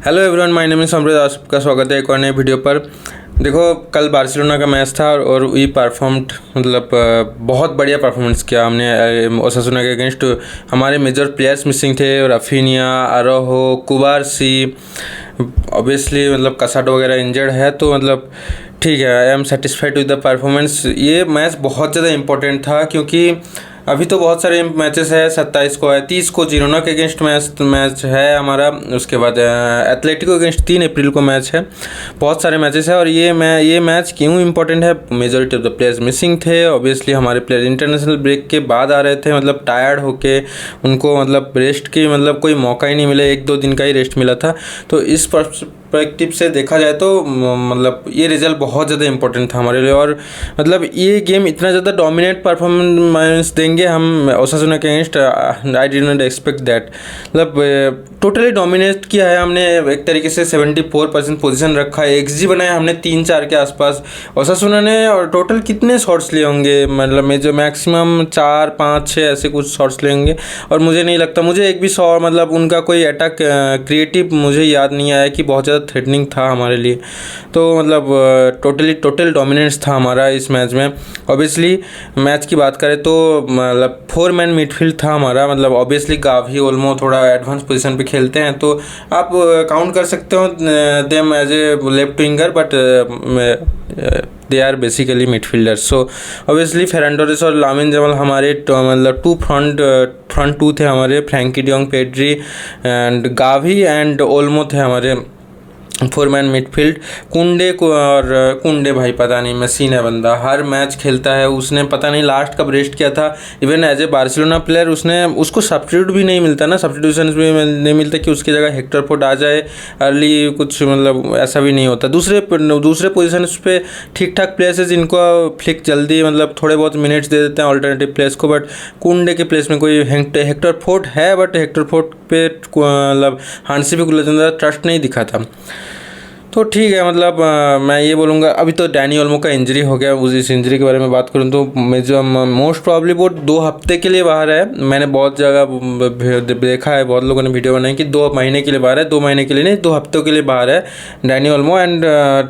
Hello everyone, my name is समृद्ध। आपका स्वागत है एक और नए वीडियो पर। देखो, कल बार्सिलोना का मैच था और वी परफॉर्म्ड, मतलब बहुत बढ़िया परफॉर्मेंस किया हमने ओसासुना के अगेंस्ट। हमारे मेजर प्लेयर्स मिसिंग थे, राफिनिया, आरोहो, कुबारसी, ऑब्वियसली मतलब कसाटो वगैरह इंजर्ड है, तो मतलब ठीक है। I am satisfied with the performance. ये मैच बहुत ज़्यादा इंपॉर्टेंट था क्योंकि अभी तो बहुत सारे मैचेस है, 27 को है, 30 को जिरोना के अगेंस्ट मैच है हमारा। उसके बाद एथलेटिको अगेंस्ट 3 अप्रैल को मैच है। बहुत सारे मैचेस है और ये मैच क्यों इंपॉर्टेंट है? Majority of the players missing थे। ऑब्वियसली हमारे प्लेयर इंटरनेशनल ब्रेक के बाद आ रहे थे, मतलब टायर्ड होके उनको मतलब रेस्ट की मतलब कोई मौका ही नहीं मिला, 1-2 दिन का ही रेस्ट मिला था। तो इस पर्सपेक्टिव से देखा जाए तो मतलब ये रिजल्ट बहुत ज़्यादा इंपॉर्टेंट था हमारे लिए। और मतलब ये गेम इतना ज़्यादा डोमिनेट परफॉर्मेंस देंगे हम ओसासुना के against, I did not expect that. मतलब टोटली डोमिनेट किया है हमने एक तरीके से। 74% पोजीशन रखा है, XG बनाया हमने 3-4 के आसपास। ओसासुना ने और टोटल कितने शॉट्स लिए होंगे, मतलब जो मैक्सिमम 4, 5, 6 ऐसे कुछ शॉट्स लिए होंगे। और मुझे नहीं लगता, मुझे एक भी शॉट मतलब उनका कोई अटैक क्रिएटिव मुझे याद नहीं आया कि बहुत ज़्यादा थ्रेटनिंग था हमारे लिए। तो मतलब टोटल डोमिनेंस था हमारा इस मैच में। ऑब्वियसली मैच की बात करें तो मतलब 4 मैन मिडफील्ड था हमारा। मतलब ऑब्वियसली गावी, ओल्मो थोड़ा एडवांस पोजीशन पे खेलते हैं, तो आप काउंट कर सकते हो them as a left winger, but they are basically midfielders. So obviously Ferran Torres और लामिन जमाल हमारे मतलब फ्रंट टू थे हमारे। Frenkie de Jong, Pedri and Gavi and Olmo थे हमारे 4 मैन मिडफील्ड। कुंडे भाई पता नहीं, मशीन है बंदा, हर मैच खेलता है। उसने पता नहीं लास्ट कब रेस्ट किया था। Even as a Barcelona player उसको सब्स्टिट्यूट भी नहीं मिलता ना, सब्स्टिट्यूशन भी नहीं मिलता कि उसकी जगह हेक्टर फोर्ड आ जाए अर्ली, कुछ मतलब ऐसा भी नहीं होता। दूसरे पोजीशन पे ठीक ठाक प्लेयर्स है जिनको फ्लिक जल्दी मतलब थोड़े बहुत मिनट्स दे देते हैं अल्टरनेटिव प्लेयर्स को। बट कुंडे के प्लेस में कोई हेक्टर फोर्ड है, बट हेक्टर फोर्ड पे मतलब हांसी भी कुछ ज़्यादा ट्रस्ट नहीं दिखा था। तो ठीक है, मतलब मैं ये बोलूँगा, अभी तो डैनी ओल्मो का इंजरी हो गया। इस इंजरी के बारे में बात करूँ तो जो मोस्ट प्रॉब्ली वो 2 हफ्ते के लिए बाहर है। मैंने बहुत जगह देखा है, बहुत लोगों ने वीडियो बनाई कि 2 महीने के लिए बाहर है। 2 महीने के लिए नहीं, 2 हफ्तों के लिए बाहर है डैनी ओल्मो। एंड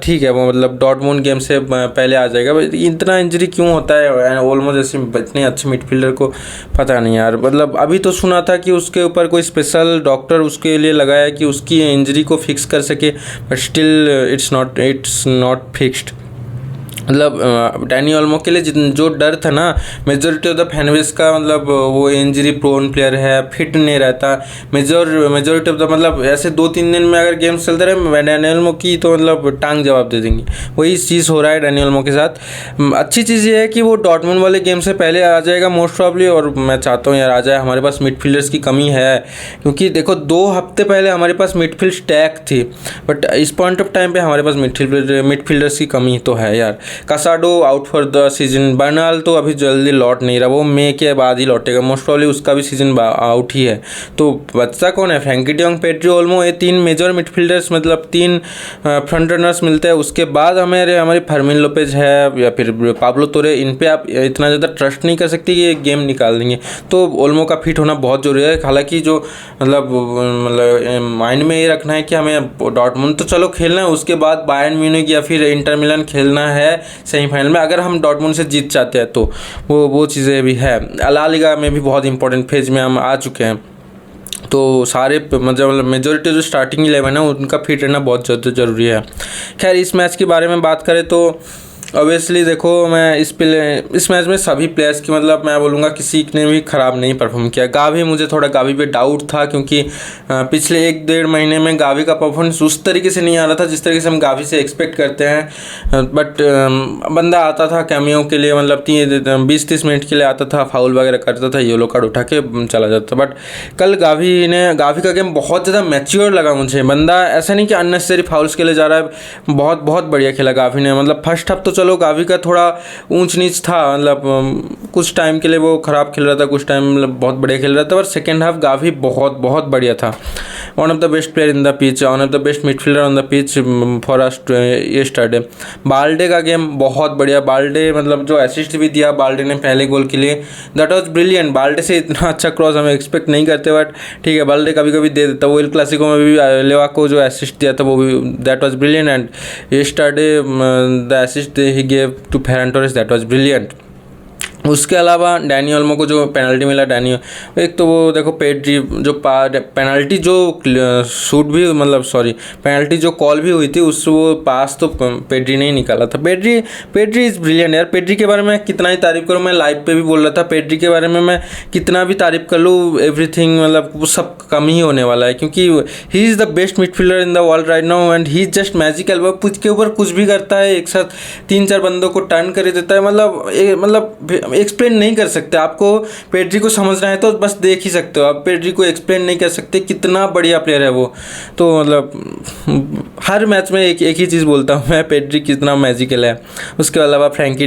ठीक है, वो मतलब डॉर्टमुंड गेम से पहले आ जाएगा। इतना इंजरी क्यों होता है ओल्मो जैसे इतने अच्छे मिडफील्डर को? पता नहीं यार। मतलब अभी तो सुना था कि उसके ऊपर कोई स्पेशल डॉक्टर उसके लिए लगाया कि उसकी इंजरी को फिक्स कर सके, but still it's not fixed। मतलब डैनी ओल्मो के लिए जो डर था ना, मेजोरिटी ऑफ द फैनबेस का, मतलब वो इंजरी प्रोन प्लेयर है, फिट नहीं रहता। मेजोरिटी ऑफ द मतलब ऐसे 2-3 दिन में अगर गेम्स चलते रहे डैनी ओल्मो की, तो मतलब टांग जवाब दे देंगे। वही चीज़ हो रहा है डैनी ओल्मो के साथ। अच्छी चीज़ ये है कि वो डॉर्टमुंड वाले गेम से पहले आ जाएगा मोस्ट प्रॉब्ली, और मैं चाहता हूँ यार आ जाए। हमारे पास मिडफील्डर्स की कमी है, क्योंकि देखो 2 हफ्ते पहले हमारे पास मिडफील्ड स्टैक थी, बट इस पॉइंट ऑफ टाइम पे हमारे पास मिडफील्डर्स की कमी तो है यार। Casado out for the season. Bernal तो अभी जल्दी लौट नहीं रहा, वो मई के बाद ही लौटेगा मोस्ट प्रॉब्ली, उसका भी सीजन आउट ही है। तो बच्चा कौन है? फ्रैंकी डियोंग, पेड्री, ओल्मो, ये 3 मेजर मिडफील्डर्स, मतलब 3 फ्रंट रनर्स मिलते हैं। उसके बाद हमारी फर्मिन लोपेज है या फिर पाब्लो तोरे। इन पे आप इतना ज़्यादा ट्रस्ट नहीं कर सकते कि ये गेम निकाल देंगे। तो ओल्मो का फिट होना बहुत जरूरी है। हालांकि जो मतलब माइंड में ये रखना है कि हमें डॉर्टमुंड तो चलो खेलना है, उसके बाद बायर्न म्यूनिख या फिर इंटर मिलान खेलना है सेमीफाइनल में, अगर हम डॉर्टमुंड से जीत चाहते हैं तो वो चीज़ें भी है। ला लीगा में भी बहुत इंपॉर्टेंट फेज में हम आ चुके हैं, तो सारे मतलब मेजोरिटी जो स्टार्टिंग 11 है उनका फिट रहना बहुत ज़्यादा ज़रूरी है। खैर, इस मैच के बारे में बात करें तो ऑब्वियसली देखो, मैं इस मैच में सभी प्लेयर्स की मतलब मैं बोलूँगा किसी ने भी ख़राब नहीं परफॉर्म किया। मुझे थोड़ा गावी पे डाउट था, क्योंकि पिछले 1-1.5 महीने में गावी का परफॉर्मेंस उस तरीके से नहीं आ रहा था जिस तरीके से हम गावी से एक्सपेक्ट करते हैं। बट बंदा आता था कैमियो के लिए, मतलब 20-30 मिनट के लिए आता था, फाउल वगैरह करता था, येलो कार्ड उठा के चला जाता। बट कल गावी का गेम बहुत ज़्यादा मैच्योर लगा मुझे। बंदा ऐसा नहीं कि अननेसेसरी फाउल्स के लिए जा रहा है, बहुत बढ़िया खेला गावी ने। मतलब फर्स्ट हाफ तो चलो गावी का थोड़ा ऊंच नीच था, मतलब कुछ टाइम के लिए वो ख़राब खेल रहा था, कुछ टाइम मतलब बहुत बढ़िया खेल रहा था, पर सेकेंड हाफ गावी बहुत बढ़िया था। One of the best player in the pitch, one of the best midfielder on the pitch for us yesterday. Balde का गेम बहुत बढ़िया, बाल्डे मतलब जो असिस्ट भी दिया बाल्डे ने पहले गोल के लिए, दैट वाज ब्रिलियंट। बाल्डे से इतना अच्छा क्रॉस हम एक्सपेक्ट नहीं करते, बट ठीक है बाल्डे कभी कभी दे देता। वो एल क्लासिको में भी लेवा को जो असिस्ट दिया था वो भी that was brilliant, and yesterday the assist he gave to Ferran Torres, that was brilliant. उसके अलावा डैनी ओल्मो को जो पेनल्टी मिला, एक तो वो देखो पेड्री जो पेनल्टी जो शूट भी मतलब पेनल्टी जो कॉल भी हुई थी उस वो पास तो पेड्री ने ही निकाला था। पेड्री इज़ ब्रिलियंट यार। पेड्री के बारे में कितना ही तारीफ़ करूँ, मैं लाइव पे भी बोल रहा था पेड्री के बारे में, मैं कितना भी तारीफ़ कर लूँ एवरीथिंग मतलब वो सब कम ही होने वाला है, क्योंकि he is the best midfielder in the world right now, and he is just magical. वो पिच के ऊपर कुछ भी करता है, एक साथ 3-4 बंदों को टर्न कर देता है, मतलब एक्सप्लेन नहीं कर सकते। आपको पेड्री को समझना है तो बस देख ही सकते हो, आप पेड्री को एक्सप्लेन नहीं कर सकते, कितना बढ़िया प्लेयर है वो। तो मतलब हर मैच में एक ही चीज़ बोलता हूँ मैं, पेड्री कितना मैजिकल है। उसके अलावा फ्रैंकी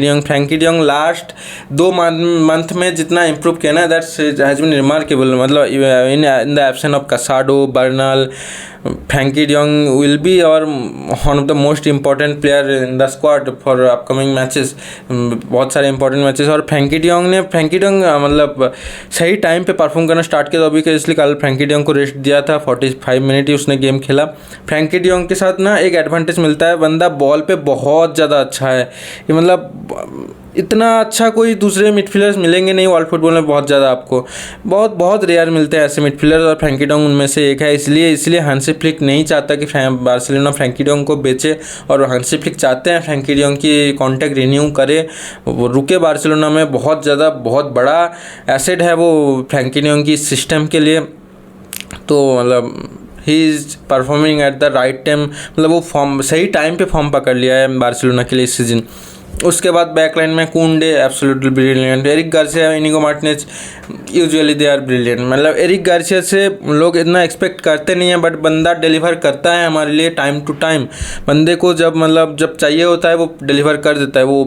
डियोंग लास्ट 2 मंथ में जितना इम्प्रूव किया ना, दैट्स हैज़ बीन रिमार्केबल। मतलब in the absence of Casado, Bernal, Frenkie de Jong will be और one of the most important player in the squad for upcoming matches, बहुत सारे important matches. और Frenkie de Jong मतलब सही time पे perform करना start किया, तो अभी के इसलिए कल फ्रैंकी डियोंग को रेस्ट दिया था, 45 मिनट ही उसने गेम खेला। फ्रैंकी डियोंग के साथ ना एक एडवांटेज मिलता है, बंदा बॉल पे बहुत ज़्यादा अच्छा है। ये मतलब इतना अच्छा कोई दूसरे मिडफील्डर्स मिलेंगे नहीं वर्ल्ड फुटबॉल में, बहुत ज़्यादा आपको बहुत रेयर मिलते हैं ऐसे मिडफील्डर्स, और फ्रैंकी डियोंग उनमें से एक है। इसलिए हांसी फ्लिक नहीं चाहता कि बार्सिलोना फ्रैंकी डियोंग को बेचे, और हांसी फ्लिक चाहते हैं फ्रैंकी डियोंग की कॉन्ट्रैक्ट रिन्यू करे, वो रुके बार्सिलोना में। बहुत बड़ा एसेट है वो फ्रैंकी डियोंग की सिस्टम के लिए। तो मतलब he is performing at the right time, मतलब वो फॉर्म सही टाइम पे फॉर्म पकड़ लिया है बार्सिलोना के लिए इस सीज़न। उसके बाद बैकलाइन में Kounde absolutely brilliant, Eric Garcia, Inigo Martinez usually they are brilliant. मतलब एरिक गार्सिया से लोग इतना एक्सपेक्ट करते नहीं हैं, बट बंदा डिलीवर करता है हमारे लिए टाइम टू टाइम। बंदे को जब चाहिए होता है वो डिलीवर कर देता है। वो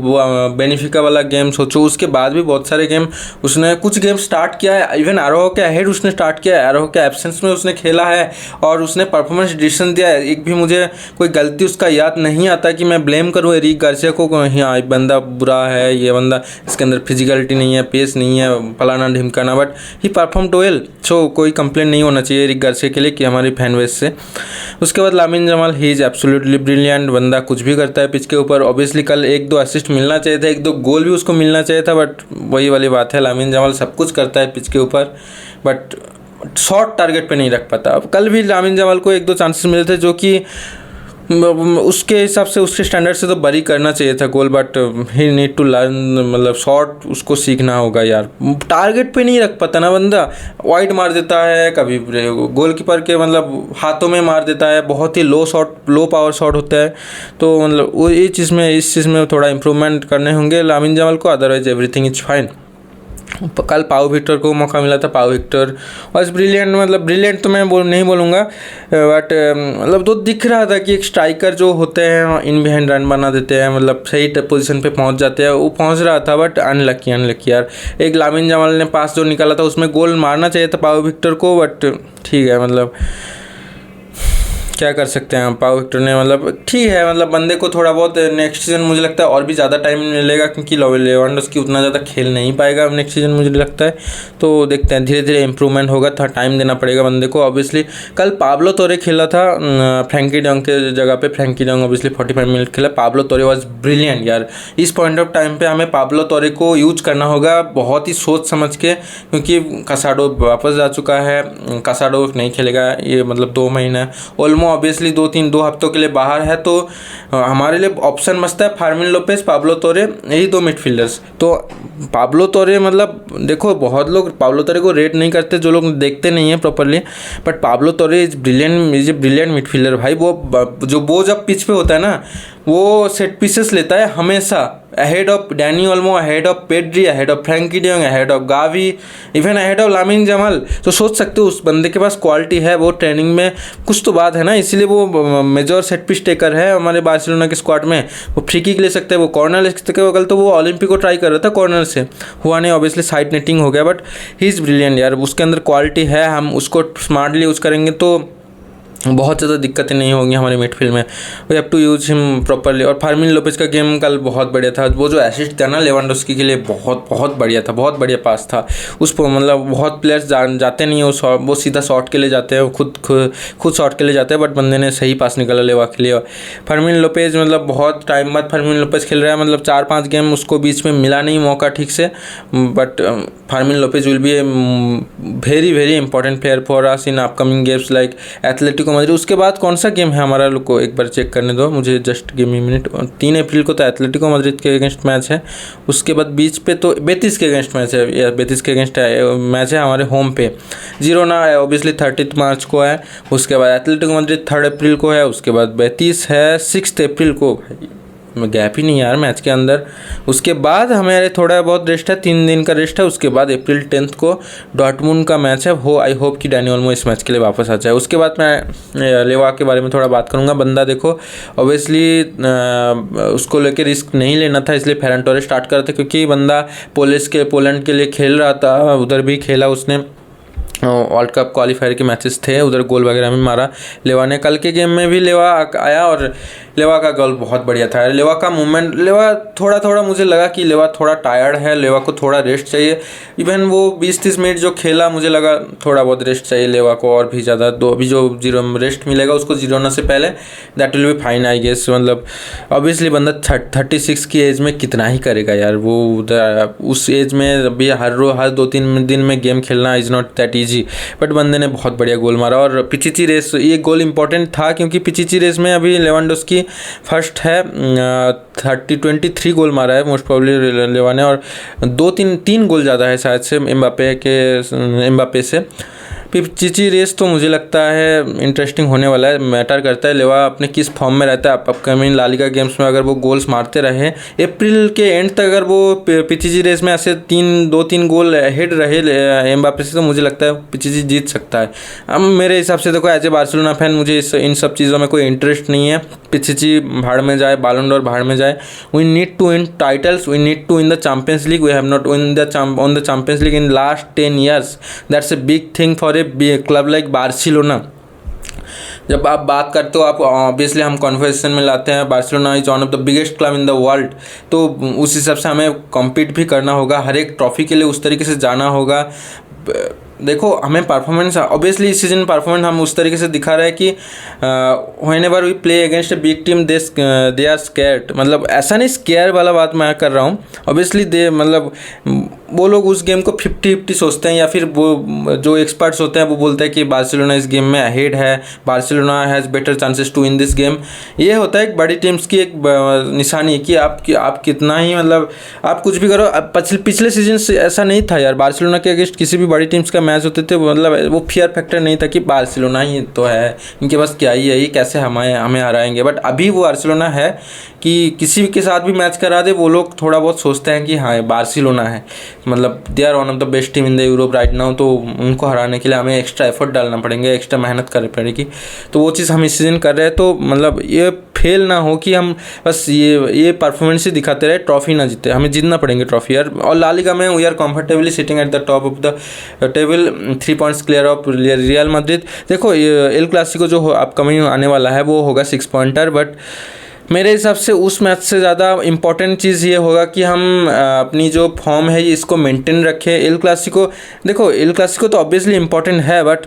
बेनिफिका वाला गेम सोचो, उसके बाद भी बहुत सारे गेम उसने कुछ गेम स्टार्ट किया है, इवन आरोह के अहेड उसने स्टार्ट किया है, आरोह के एब्सेंस में उसने खेला है और उसने परफॉर्मेंस डिसीजन दिया है। एक भी मुझे कोई गलती उसका याद नहीं आता कि मैं ब्लेम करूँ एरिक गार्सिया को, हाँ बंदा बुरा है, ये बंदा इसके अंदर फिजिकलिटी नहीं है, पेस नहीं है, फलाना ढिमकाना, बट ही परफॉर्म्ड वेल। सो कोई कंप्लेन नहीं होना चाहिए एरिक गार्सिया के लिए कि हमारी फैन बेस से। उसके बाद Lamine Jamal, he is absolutely brilliant. बंदा कुछ भी करता है पिच के ऊपर। ऑब्वियसली कल 1-2 असिस्ट मिलना चाहिए था, 1-2 गोल भी उसको मिलना चाहिए था, बट वही वाली बात है, लामिन जमाल सब कुछ करता है पिच के ऊपर, बट शॉर्ट टारगेट पे नहीं रख पाता। अब कल भी लामिन जमाल को 1-2 चांसेस मिले थे जो कि उसके हिसाब से उसके स्टैंडर्ड से तो बरी करना चाहिए था goal, but he need to learn, मतलब शॉट उसको सीखना होगा यार। टारगेट पे नहीं रख पाता ना बंदा, वाइड मार देता है, कभी गोलकीपर के मतलब हाथों में मार देता है, बहुत ही लो पावर शॉट होता है। तो मतलब वो इस चीज़ में थोड़ा इम्प्रूवमेंट करने होंगे लामिन जमाल को, अदरवाइज एवरीथिंग इज फाइन। कल पाओ विक्टर को मौका मिला था, पाओ विक्टर बस ब्रिलियंट, मतलब ब्रिलियंट तो मैं नहीं बोलूँगा, बट मतलब तो दिख रहा था कि एक स्ट्राइकर जो होते हैं इन बिहाइंड रन बना देते हैं, मतलब सही पोजीशन पे पहुंच जाते हैं, वो पहुंच रहा था, बट अनलकी यार। एक लामिन जमाल ने पास जो निकाला था उसमें गोल मारना चाहिए था पाओ विक्टर को, बट ठीक है, मतलब क्या कर सकते हैं हम। पाओ विक्टर ने मतलब ठीक है, मतलब बंदे को थोड़ा बहुत नेक्स्ट सीजन मुझे लगता है और भी ज़्यादा टाइम मिलेगा, क्योंकि लेवांडोव्स्की उतना ज़्यादा खेल नहीं पाएगा नेक्स्ट सीजन मुझे लगता है। तो देखते हैं, धीरे धीरे इंप्रूवमेंट होगा, थोड़ा टाइम देना पड़ेगा बंदे को। ऑब्वियसली कल पाब्लो तोरे खेला था फ्रैंकी डियोंग के जगह पे, फ्रैंकी डियोंग ऑब्वियसली 45 मिनट खेला, पाब्लो तोरे वॉज ब्रिलियंट यार। इस पॉइंट ऑफ टाइम पे हमें पाब्लो तोरे को यूज करना होगा बहुत ही सोच समझ के, क्योंकि कसाडो वापस जा चुका है, कसाडो नहीं खेलेगा ये मतलब 2 महीना, ओल्मो ऑब्वियसली 2 हफ्तों के लिए बाहर है, तो हमारे लिए ऑप्शन मस्त है फार्मिन लोपेस, पाब्लो तोरे, यही 2 मिडफील्डर्स। तो पाब्लो तोरे मतलब देखो बहुत लोग पाब्लो तोरे को रेट नहीं करते, जो लोग देखते नहीं हैं प्रॉपरली, बट पाब्लो तोरे इज ब्रिलियंट मिडफील्डर भाई। वो जब पिच पे होता है ना, वो सेट पीसेस लेता है हमेशा, ahead of Danny Olmo, ahead of Pedri, ahead of Frenkie de Jong, ahead of Gavi, even ahead of Lamine Jamal. तो सोच सकते हो उस बंदे के पास क्वालिटी है, वो ट्रेनिंग में कुछ तो बात है ना, इसीलिए वो मेजर सेट पीस टेकर है हमारे बार्सिलोना के स्क्वाड में। वो फ्री किक ले सकते हैं, वो कॉर्नर ले सकते हैं। कल तो वो ओलंपिको ट्राई कर रहा था कॉर्नर से, हुआ नहीं, ऑब्वियसली साइड नेटिंग हो गया, बट ही इज़ ब्रिलियंट यार। उसके अंदर क्वालिटी है, हम उसको स्मार्टली यूज़ करेंगे तो बहुत ज़्यादा दिक्कतें नहीं होंगी हमारे मिडफील्ड में। We have to use him properly. और फार्मिन लोपेज का गेम कल बहुत बढ़िया था। वो जो असिस्ट था ना लेवांडोस्की के लिए बहुत बहुत बढ़िया था, बहुत बढ़िया पास था उस पर। मतलब बहुत प्लेयर्स जाते नहीं है वो सीधा शॉट के लिए जाते हैं, खुद शॉट के लिए जाते हैं, बट बंदे ने सही पास निकाला लेवा के लिए। फार्मिन लोपेज मतलब बहुत टाइम बाद फार्मिन लोपेज खेल रहा है, मतलब 4-5 गेम उसको बीच में मिला नहीं मौका ठीक से, but Fermin Lopez will be a very very important player for us in upcoming games like Atletico Madrid. उसके बाद कौन सा गेम है हमारा, लोग को एक बार चेक करने दो मुझे, जस्ट गिव मी मिनट। 3 अप्रैल को तो एथलेटिको मैड्रिड के अगेंस्ट मैच है। उसके बाद बीच पे तो बेतिस के अगेंस्ट मैच है, या बेतिस के अगेंस्ट मैच है हमारे होम पे। जिरोना है ऑब्वियसली 30 मार्च को है। उसके बाद एथलेटिको मैड्रिड 3 अप्रैल को है। उसके बाद बेतिस है 6 अप्रैल को। गैप ही नहीं यार मैच के अंदर। उसके बाद हमारे थोड़ा बहुत रेस्ट है, 3 दिन का रेस्ट है। उसके बाद अप्रैल 10 को डॉर्टमुंड का मैच है। आई होप कि डैनी ओल्मो इस मैच के लिए वापस आ जाए। उसके बाद मैं लेवा के बारे में थोड़ा बात करूंगा। बंदा देखो ऑब्वियसली उसको लेके रिस्क नहीं लेना था, इसलिए फेरन टोरेस स्टार्ट कर रहा था, क्योंकि बंदा पोलैंड के लिए खेल रहा था, उधर भी खेला उसने, वर्ल्ड कप क्वालिफायर के मैचेस थे, उधर गोल वगैरह भी मारा लेवा ने। कल के गेम में भी लेवा आया और लेवा का गोल बहुत बढ़िया था। लेवा का मूवमेंट, लेवा थोड़ा मुझे लगा कि लेवा थोड़ा टायर्ड है, लेवा को थोड़ा रेस्ट चाहिए। इवन वो 20-30 मिनट जो खेला मुझे लगा थोड़ा बहुत रेस्ट चाहिए लेवा को, और भी ज़्यादा। अभी जो रेस्ट मिलेगा उसको जिरोना से पहले, that will be fine I guess. मतलब ऑब्वियसली बंदा 36 की एज में कितना ही करेगा यार, वो उस एज में अभी हर 2-3 दिन में गेम खेलना is not that easy. But बंदे ने बहुत बढ़िया गोल मारा। और पिचिची रेस, ये गोल इंपॉर्टेंट था क्योंकि पिचिची रेस में अभी लेवांडोस्की फर्स्ट है, 23 गोल मारा है मोस्ट प्रोबेबली लेवा ने, और 3 गोल ज़्यादा है शायद से एम्बापे से। पिचिची रेस तो मुझे लगता है इंटरेस्टिंग होने वाला है, मैटर करता है लेवा अपने किस फॉर्म में रहता है। अपकमिंग लालिगा गेम्स में अगर वो गोल्स मारते रहे अप्रैल के एंड तक, अगर वो पिचिची रेस में ऐसे 2-3 गोल हेड रहे एम्बापे से, तो मुझे लगता है पिचिची जीत सकता है। अब मेरे हिसाब से देखो एज ए बार्सिलोना फैन मुझे इन सब चीज़ों में कोई इंटरेस्ट नहीं है। पिचिची भाड़ में जाए, बालन डोर भाड़ में जाए। We need to win titles, we need to win the Champions League. We have not win on the Champions League in last 10 years। That's a big thing for a club like Barcelona. जब आप बात करते हो, आप obviously हम conversation में लाते हैं Barcelona is one of the biggest club in the world, तो उस हिसाब से हमें कॉम्पीट भी करना होगा, हर एक ट्रॉफी के लिए उस तरीके से जाना होगा। देखो हमें परफॉर्मेंस, ऑब्वियसली इस सीजन परफॉर्मेंस हम उस तरीके से दिखा रहे हैं कि whenever we play against a big team they are scared. मतलब ऐसा नहीं स्केयर वाला बात मैं कर रहा हूँ, ऑब्वियसली मतलब वो लोग उस गेम को 50-50 सोचते हैं, या फिर वो जो एक्सपर्ट्स होते हैं वो बोलते हैं कि बार्सिलोना इस गेम में अहेड है, Barcelona has better chances to win this game. ये होता है एक बड़ी टीम्स की एक निशानी कि आप कितना ही, मतलब आप कुछ भी करो। पिछले सीजन से ऐसा नहीं था यार, बार्सिलोना के अगेंस्ट किसी भी बड़ी टीम्स का मैच होते थे, मतलब वो फियर फैक्टर नहीं था कि बार्सिलोना ही तो है, इनके पास क्या ही है, ये कैसे हमें हराएंगे। बट अभी वो बार्सिलोना है कि किसी के साथ भी मैच करा दे, वो लोग थोड़ा बहुत सोचते हैं कि हाँ बार्सिलोना है, मतलब they are one of the best team in the Europe right now. तो उनको हराने के लिए हमें एक्स्ट्रा एफर्ट डालना पड़ेंगे, एक्स्ट्रा मेहनत करनी पड़ेगी। तो वो चीज़ हम इस सीजन कर रहे हैं। तो मतलब ये फेल ना हो कि हम बस ये परफॉर्मेंस ही दिखाते रहे, ट्रॉफी ना जीते। हमें जीतना पड़ेंगे ट्रॉफी यार। और ला लीगा में we are comfortably sitting at the top of the table, 3 points clear of Real Madrid. देखो एल क्लासिको जो अपकमिंग आने वाला है वो होगा 6 पॉइंटर, बट मेरे हिसाब से उस मैच से ज़्यादा इम्पॉर्टेंट चीज़ ये होगा कि हम अपनी जो फॉर्म है इसको मेंटेन रखें। एल क्लासिको, देखो एल क्लासिको तो ऑब्वियसली इम्पॉर्टेंट है, बट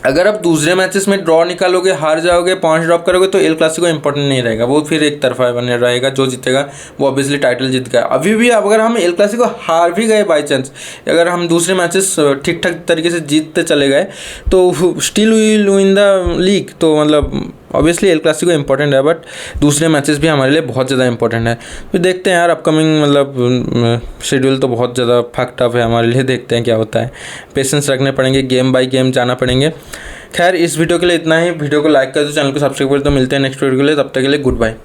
अगर आप दूसरे मैचेस में ड्रॉ निकालोगे, हार जाओगे, पॉइंट्स ड्रॉप करोगे, तो एल क्लासिको इंपॉर्टेंट नहीं रहेगा, वो फिर एक तरफा बने रहेगा। जो जीतेगा वो ऑब्वियसली टाइटल जीत गया। अभी भी अगर हम एल क्लासिको हार भी गए बाई चांस, अगर हम दूसरे मैचेस ठीक ठाक तरीके से जीतते चले गए, तो still will win the league. तो मतलब ऑब्वियसली एल क्लासिको इंपॉर्टेंट है, बट दूसरे मैचेस भी हमारे लिए बहुत ज़्यादा इंपॉर्टेंट है। तो देखते हैं यार अपकमिंग, मतलब शेड्यूल तो बहुत ज़्यादा फक्ड अप है हमारे लिए, देखते हैं क्या होता है। पेशेंस रखने पड़ेंगे, गेम बाय गेम जाना पड़ेंगे। खैर इस वीडियो के लिए इतना ही। वीडियो को लाइक कर दो, चैनल को सब्सक्राइब कर दो। मिलते हैं नेक्स्ट वीडियो के लिए, तब तक के लिए गुड बाय।